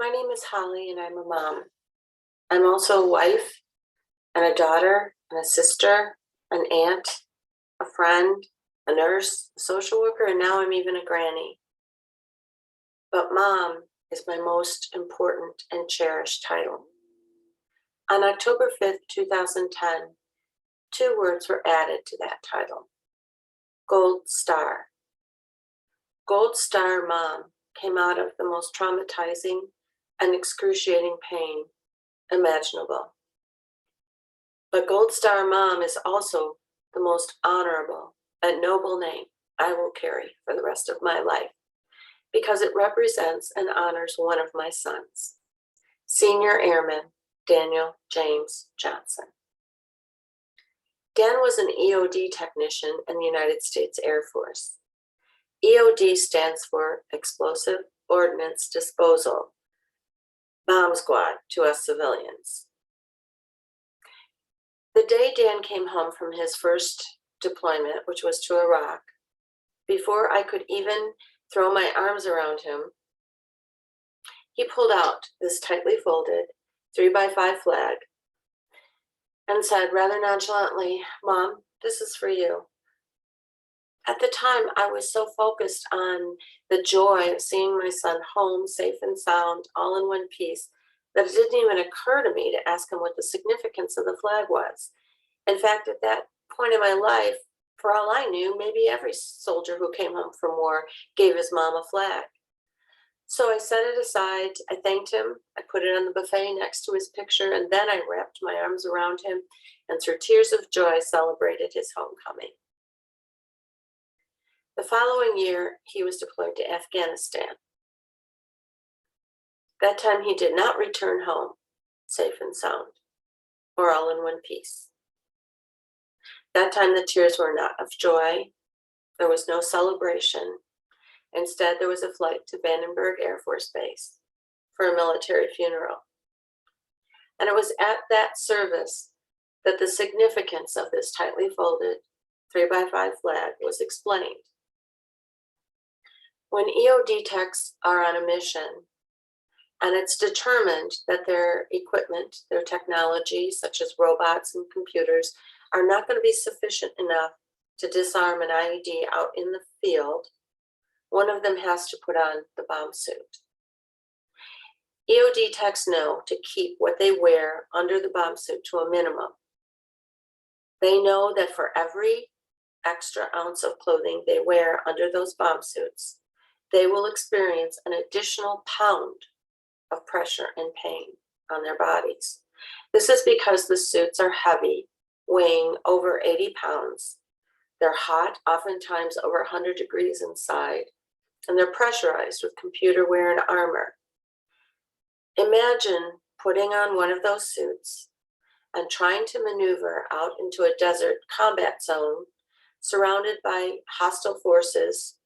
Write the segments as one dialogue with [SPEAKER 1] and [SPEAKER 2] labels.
[SPEAKER 1] My name is Holly and I'm a mom. I'm also a wife and a daughter and a sister, an aunt, a friend, a nurse, a social worker, and now I'm even a granny. But mom is my most important and cherished title. On October 5th, 2010, two words were added to that title: Gold Star. Gold Star Mom came out of the most traumatizing and excruciating pain imaginable. But Gold Star Mom is also the most honorable and noble name I will carry for the rest of my life because it represents and honors one of my sons, Senior Airman Daniel James Johnson. Dan was an EOD technician in the United States Air Force. EOD stands for Explosive Ordnance Disposal, Bomb Squad to us civilians. The day Dan came home from his first deployment, which was to Iraq, before I could even throw my arms around him, he pulled out this tightly folded 3x5 flag and said rather nonchalantly, "Mom, this is for you." At the time, I was so focused on the joy of seeing my son home, safe and sound, all in one piece, that it didn't even occur to me to ask him what the significance of the flag was. In fact, at that point in my life, for all I knew, maybe every soldier who came home from war gave his mom a flag. So I set it aside, I thanked him, I put it on the buffet next to his picture, and then I wrapped my arms around him and through tears of joy celebrated his homecoming. The following year, he was deployed to Afghanistan. That time he did not return home, safe and sound, or all in one piece. That time the tears were not of joy, there was no celebration. Instead, there was a flight to Vandenberg Air Force Base for a military funeral. And it was at that service that the significance of this tightly folded 3x5 flag was explained. When EOD techs are on a mission, and it's determined that their equipment, their technology, such as robots and computers, are not going to be sufficient enough to disarm an IED out in the field, one of them has to put on the bomb suit. EOD techs know to keep what they wear under the bomb suit to a minimum. They know that for every extra ounce of clothing they wear under those bomb suits, they will experience an additional pound of pressure and pain on their bodies. This is because the suits are heavy, weighing over 80 pounds. They're hot, oftentimes over 100 degrees inside, and they're pressurized with computer wear and armor. Imagine putting on one of those suits and trying to maneuver out into a desert combat zone surrounded by hostile forces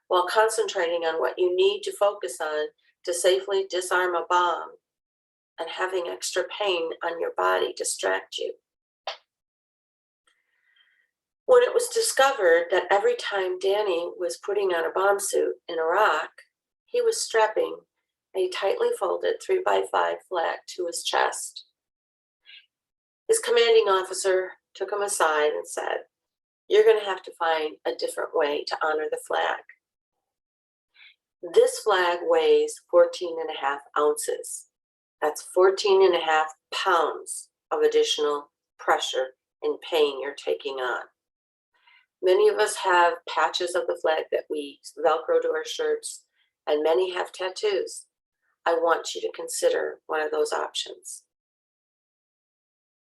[SPEAKER 1] while concentrating on what you need to focus on to safely disarm a bomb and having extra pain on your body distract you. When it was discovered that every time Danny was putting on a bomb suit in Iraq, he was strapping a tightly folded 3x5 flag to his chest, his commanding officer took him aside and said, "You're going to have to find a different way to honor the flag. This flag weighs 14.5 ounces. That's 14.5 pounds of additional pressure and pain you're taking on." Many of us have patches of the flag that we Velcro to our shirts, and many have tattoos. I want you to consider one of those options.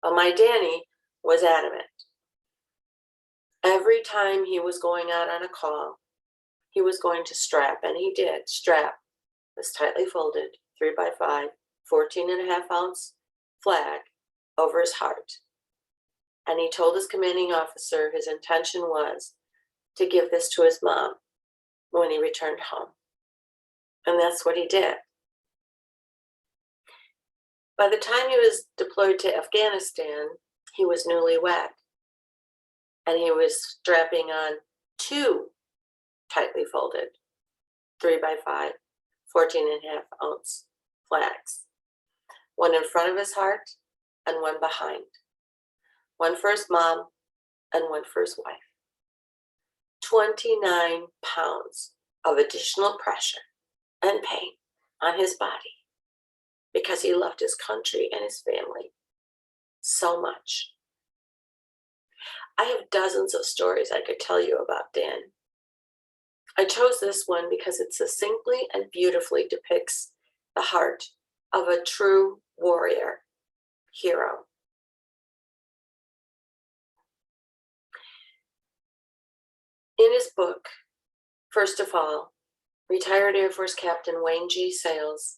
[SPEAKER 1] But my Danny was adamant. Every time he was going out on a call, he was going to strap, and he did strap this tightly folded 3x5, 14.5 ounce flag over his heart. And he told his commanding officer his intention was to give this to his mom when he returned home. And that's what he did. By the time he was deployed to Afghanistan, he was newlywed. And he was strapping on two tightly folded 3x5, 14.5 ounce flags, one in front of his heart and one behind, one for his mom and one for his wife. 29 pounds of additional pressure and pain on his body because he loved his country and his family so much. I have dozens of stories I could tell you about Dan. I chose this one because it succinctly and beautifully depicts the heart of a true warrior hero. In his book, First to Fall, retired Air Force Captain Wayne G. Sales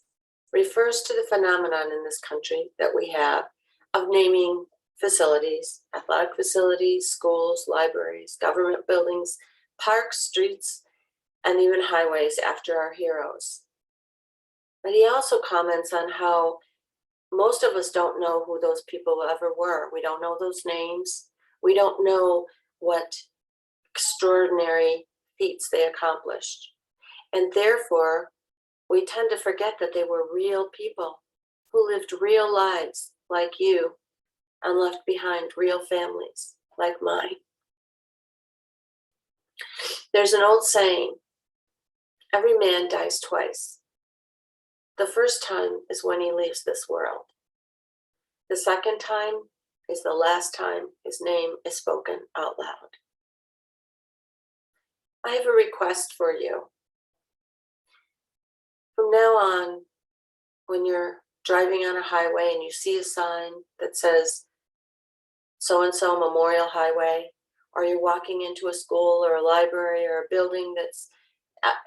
[SPEAKER 1] refers to the phenomenon in this country that we have of naming facilities, athletic facilities, schools, libraries, government buildings, parks, streets, and even highways after our heroes. But he also comments on how most of us don't know who those people ever were. We don't know those names. We don't know what extraordinary feats they accomplished. And therefore, we tend to forget that they were real people who lived real lives like you and left behind real families like mine. There's an old saying, every man dies twice. The first time is when he leaves this world. The second time is the last time his name is spoken out loud. I have a request for you. From now on, when you're driving on a highway and you see a sign that says so-and-so Memorial Highway, or you're walking into a school or a library or a building that's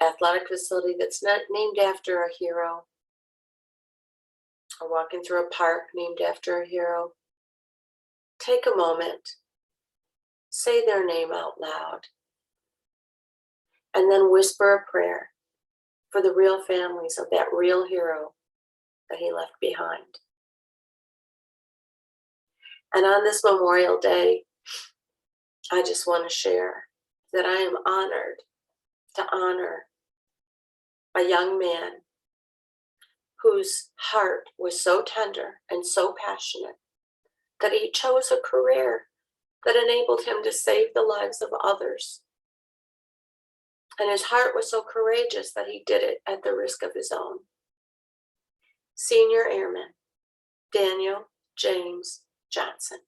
[SPEAKER 1] athletic facility that's not named after a hero, or walking through a park named after a hero, take a moment, say their name out loud, and then whisper a prayer for the real families of that real hero that he left behind. And on this Memorial Day, I just want to share that I am honored to honor a young man whose heart was so tender and so passionate that he chose a career that enabled him to save the lives of others. And his heart was so courageous that he did it at the risk of his own. Senior Airman Daniel James Johnson.